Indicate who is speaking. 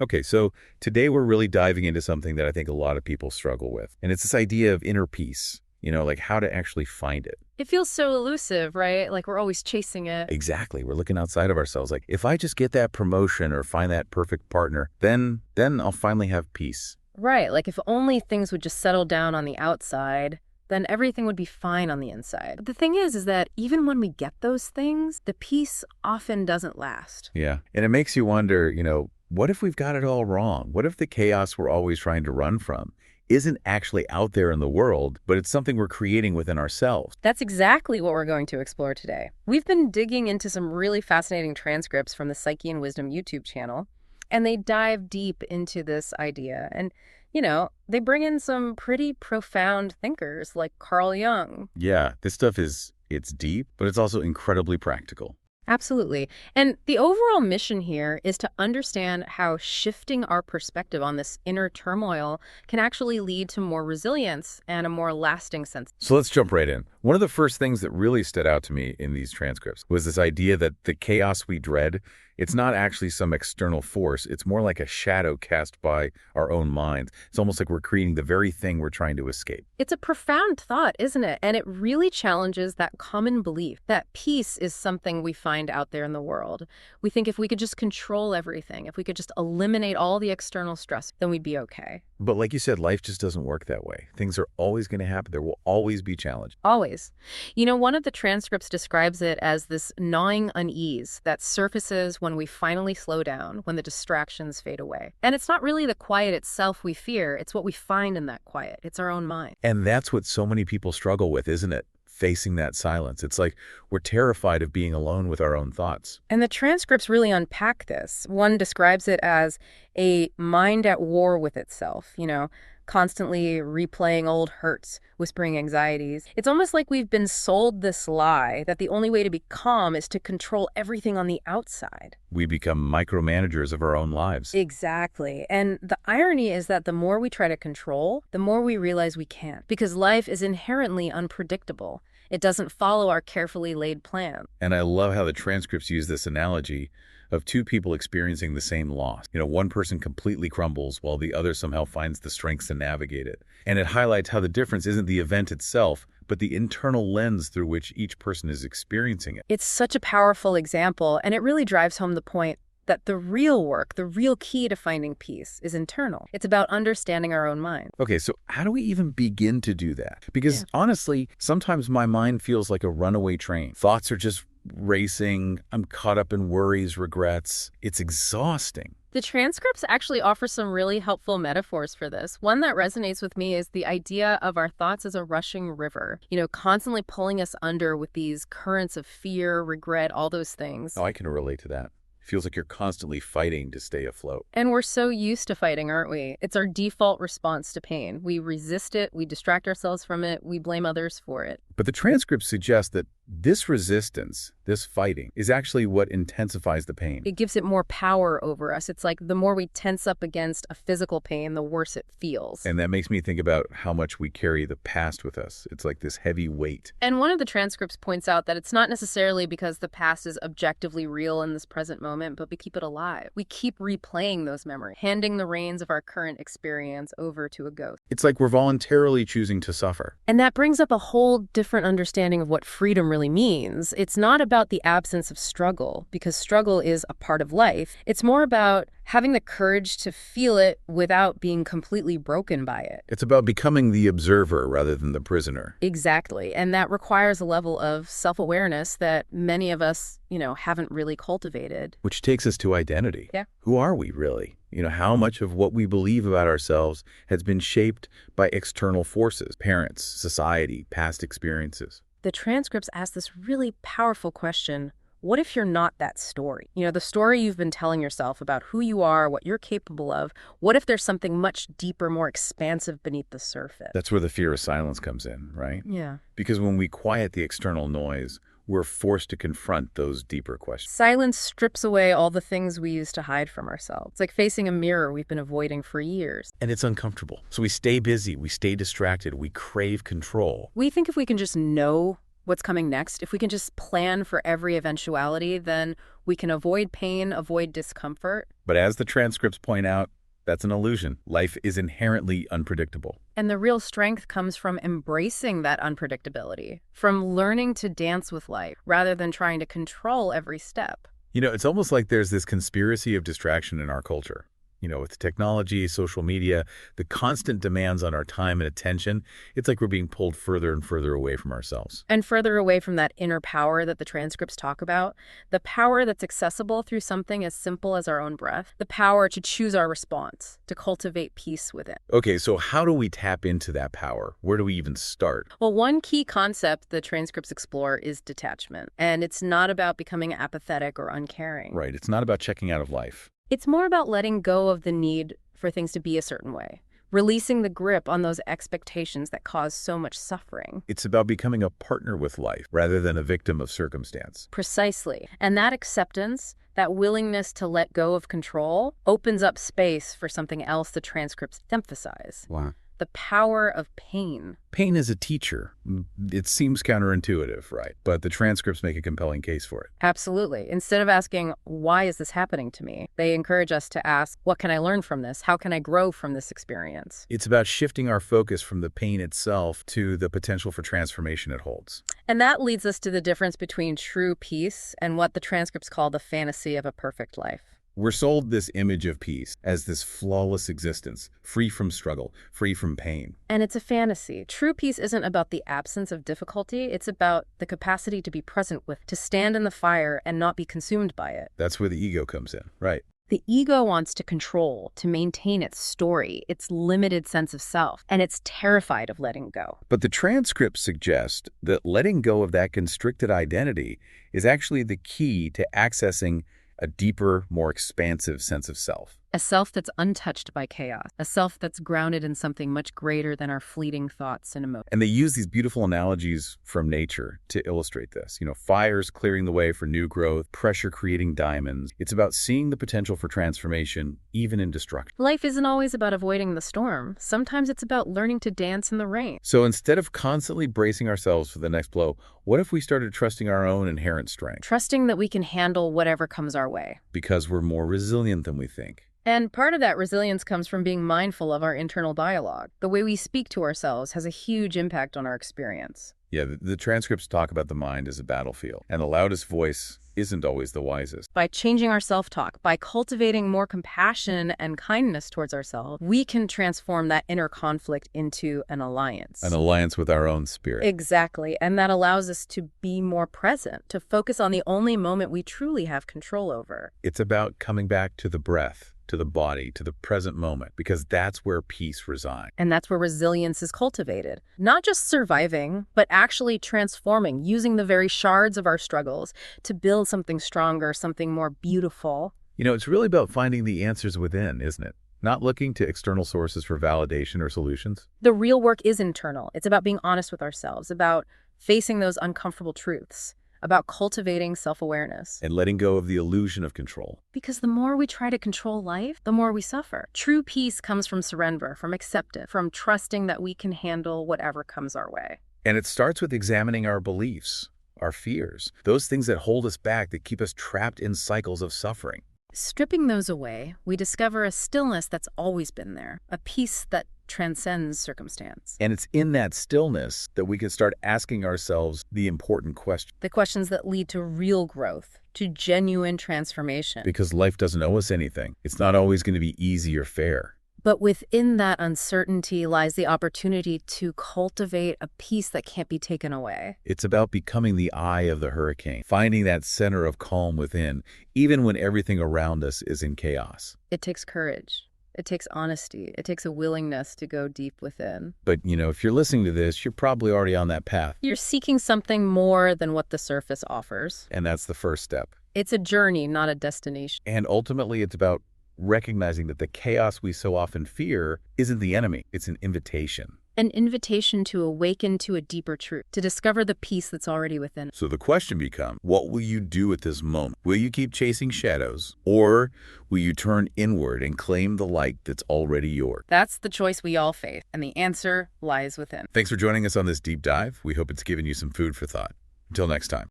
Speaker 1: Okay, so today we're really diving into something that I think a lot of people struggle with. And it's this idea of inner peace, like how to actually find it.
Speaker 2: It feels so elusive, right? Like we're always chasing it.
Speaker 1: Exactly. We're looking outside of ourselves. Like, if I just get that promotion or find that perfect partner, then I'll finally have peace.
Speaker 2: Right, like if only things would just settle down on the outside, then everything would be fine on the inside. But the thing is that even when we get those things, the peace often doesn't last.
Speaker 1: Yeah. And it makes you wonder, what if we've got it all wrong? What if the chaos we're always trying to run from isn't actually out there in the world, but it's something we're creating within ourselves?
Speaker 2: That's exactly what we're going to explore today. We've been digging into some really fascinating transcripts from the Psyche and Wisdom YouTube channel, and they dive deep into this idea. And, they bring in some pretty profound thinkers like Carl Jung.
Speaker 1: Yeah, this stuff it's deep, but it's also incredibly practical.
Speaker 2: Absolutely. And the overall mission here is to understand how shifting our perspective on this inner turmoil can actually lead to more resilience and a more lasting sense.
Speaker 1: So let's jump right in. One of the first things that really stood out to me in these transcripts was this idea that the chaos we dread, it's not actually some external force. It's more like a shadow cast by our own minds. It's almost like we're creating the very thing we're trying to escape.
Speaker 2: It's a profound thought, isn't it? And it really challenges that common belief that peace is something we find out there in the world. We think if we could just control everything, if we could just eliminate all the external stress, then we'd be okay.
Speaker 1: But like you said, life just doesn't work that way. Things are always going to happen. There will always be challenges.
Speaker 2: Always. One of the transcripts describes it as this gnawing unease that surfaces when we finally slow down, when the distractions fade away. And it's not really the quiet itself we fear, it's what we find in that quiet. It's our own mind.
Speaker 1: And that's what so many people struggle with, isn't it? Facing that silence. It's like we're terrified of being alone with our own thoughts.
Speaker 2: And the transcripts really unpack this. One describes it as a mind at war with itself, constantly replaying old hurts, whispering anxieties. It's almost like we've been sold this lie that the only way to be calm is to control everything on the outside.
Speaker 1: We become micromanagers of our own lives.
Speaker 2: Exactly. And the irony is that the more we try to control, the more we realize we can't, because life is inherently unpredictable. It doesn't follow our carefully laid plan.
Speaker 1: And I love how the transcripts use this analogy of two people experiencing the same loss. One person completely crumbles while the other somehow finds the strength to navigate it. And it highlights how the difference isn't the event itself, but the internal lens through which each person is experiencing it.
Speaker 2: It's such a powerful example, and it really drives home the point that the real work, the real key to finding peace is internal. It's about understanding our own mind.
Speaker 1: Okay, so how do we even begin to do that? Because honestly, sometimes my mind feels like a runaway train. Thoughts are just racing. I'm caught up in worries, regrets. It's exhausting.
Speaker 2: The transcripts actually offer some really helpful metaphors for this. One that resonates with me is the idea of our thoughts as a rushing river, constantly pulling us under with these currents of fear, regret, all those things.
Speaker 1: Oh, I can relate to that. Feels like you're constantly fighting to stay afloat.
Speaker 2: And we're so used to fighting, aren't we? It's our default response to pain. We resist it, we distract ourselves from it, we blame others for it.
Speaker 1: But the transcripts suggest that this resistance, this fighting, is actually what intensifies the pain.
Speaker 2: It gives it more power over us. It's like the more we tense up against a physical pain, the worse it feels.
Speaker 1: And that makes me think about how much we carry the past with us. It's like this heavy weight.
Speaker 2: And one of the transcripts points out that it's not necessarily because the past is objectively real in this present moment, but we keep it alive. We keep replaying those memories, handing the reins of our current experience over to a ghost.
Speaker 1: It's like we're voluntarily choosing to suffer.
Speaker 2: And that brings up a whole different understanding of what freedom really means. It's not about the absence of struggle, because struggle is a part of life. It's more about having the courage to feel it without being completely broken by it.
Speaker 1: It's about becoming the observer rather than the prisoner.
Speaker 2: Exactly. And that requires a level of self-awareness that many of us, haven't really cultivated.
Speaker 1: Which takes us to identity.
Speaker 2: Yeah.
Speaker 1: Who are we really? How much of what we believe about ourselves has been shaped by external forces, parents, society, past experiences?
Speaker 2: The transcripts ask this really powerful question: what if you're not that story? The story you've been telling yourself about who you are, what you're capable of. What if there's something much deeper, more expansive beneath the surface?
Speaker 1: That's where the fear of silence comes in, right?
Speaker 2: Yeah.
Speaker 1: Because when we quiet the external noise, we're forced to confront those deeper questions.
Speaker 2: Silence strips away all the things we used to hide from ourselves. It's like facing a mirror we've been avoiding for years.
Speaker 1: And it's uncomfortable. So we stay busy, we stay distracted, we crave control.
Speaker 2: We think if we can just know what's coming next, if we can just plan for every eventuality, then we can avoid pain, avoid discomfort.
Speaker 1: But as the transcripts point out, that's an illusion. Life is inherently unpredictable.
Speaker 2: And the real strength comes from embracing that unpredictability, from learning to dance with life rather than trying to control every step.
Speaker 1: It's almost like there's this conspiracy of distraction in our culture. With technology, social media, the constant demands on our time and attention, it's like we're being pulled further and further away from ourselves.
Speaker 2: And further away from that inner power that the transcripts talk about, the power that's accessible through something as simple as our own breath, the power to choose our response, to cultivate peace with it.
Speaker 1: Okay, so how do we tap into that power? Where do we even start?
Speaker 2: Well, one key concept the transcripts explore is detachment. And it's not about becoming apathetic or uncaring.
Speaker 1: Right, it's not about checking out of life.
Speaker 2: It's more about letting go of the need for things to be a certain way, releasing the grip on those expectations that cause so much suffering.
Speaker 1: It's about becoming a partner with life rather than a victim of circumstance.
Speaker 2: Precisely. And that acceptance, that willingness to let go of control, opens up space for something else the transcripts emphasize.
Speaker 1: Wow.
Speaker 2: The power of pain.
Speaker 1: Pain is a teacher. It seems counterintuitive, right? But the transcripts make a compelling case for it.
Speaker 2: Absolutely. Instead of asking, why is this happening to me? They encourage us to ask, what can I learn from this? How can I grow from this experience?
Speaker 1: It's about shifting our focus from the pain itself to the potential for transformation it holds.
Speaker 2: And that leads us to the difference between true peace and what the transcripts call the fantasy of a perfect life.
Speaker 1: We're sold this image of peace as this flawless existence, free from struggle, free from pain.
Speaker 2: And it's a fantasy. True peace isn't about the absence of difficulty. It's about the capacity to be present with, to stand in the fire and not be consumed by it.
Speaker 1: That's where the ego comes in, right?
Speaker 2: The ego wants to control, to maintain its story, its limited sense of self, and it's terrified of letting go.
Speaker 1: But the transcripts suggest that letting go of that constricted identity is actually the key to accessing a deeper, more expansive sense of self.
Speaker 2: A self that's untouched by chaos. A self that's grounded in something much greater than our fleeting thoughts and emotions.
Speaker 1: And they use these beautiful analogies from nature to illustrate this. Fires clearing the way for new growth, pressure creating diamonds. It's about seeing the potential for transformation, even in destruction.
Speaker 2: Life isn't always about avoiding the storm. Sometimes it's about learning to dance in the rain.
Speaker 1: So instead of constantly bracing ourselves for the next blow, what if we started trusting our own inherent strength?
Speaker 2: Trusting that we can handle whatever comes our way.
Speaker 1: Because we're more resilient than we think.
Speaker 2: And part of that resilience comes from being mindful of our internal dialogue. The way we speak to ourselves has a huge impact on our experience.
Speaker 1: Yeah, the transcripts talk about the mind as a battlefield, and the loudest voice isn't always the wisest.
Speaker 2: By changing our self-talk, by cultivating more compassion and kindness towards ourselves, we can transform that inner conflict into an alliance.
Speaker 1: An alliance with our own spirit.
Speaker 2: Exactly. And that allows us to be more present, to focus on the only moment we truly have control over.
Speaker 1: It's about coming back to the breath, to the body, to the present moment, because that's where peace resides.
Speaker 2: And that's where resilience is cultivated. Not just surviving, but actually transforming, using the very shards of our struggles to build something stronger, something more beautiful.
Speaker 1: It's really about finding the answers within, isn't it? Not looking to external sources for validation or solutions.
Speaker 2: The real work is internal. It's about being honest with ourselves, about facing those uncomfortable truths, about cultivating self-awareness.
Speaker 1: And letting go of the illusion of control.
Speaker 2: Because the more we try to control life, the more we suffer. True peace comes from surrender, from acceptance, from trusting that we can handle whatever comes our way.
Speaker 1: And it starts with examining our beliefs, our fears, those things that hold us back, that keep us trapped in cycles of suffering.
Speaker 2: Stripping those away, we discover a stillness that's always been there, a peace that transcends circumstance.
Speaker 1: And it's in that stillness that we can start asking ourselves the important questions.
Speaker 2: The questions that lead to real growth, to genuine transformation.
Speaker 1: Because life doesn't owe us anything. It's not always going to be easy or fair.
Speaker 2: But within that uncertainty lies the opportunity to cultivate a peace that can't be taken away.
Speaker 1: It's about becoming the eye of the hurricane, finding that center of calm within, even when everything around us is in chaos.
Speaker 2: It takes courage. It takes honesty. It takes a willingness to go deep within.
Speaker 1: But, if you're listening to this, you're probably already on that path.
Speaker 2: You're seeking something more than what the surface offers.
Speaker 1: And that's the first step.
Speaker 2: It's a journey, not a destination.
Speaker 1: And ultimately, it's about recognizing that the chaos we so often fear isn't the enemy. It's an invitation.
Speaker 2: An invitation to awaken to a deeper truth, to discover the peace that's already within.
Speaker 1: So the question becomes, what will you do at this moment? Will you keep chasing shadows, or will you turn inward and claim the light that's already yours?
Speaker 2: That's the choice we all face, and the answer lies within.
Speaker 1: Thanks for joining us on this deep dive. We hope it's given you some food for thought. Until next time.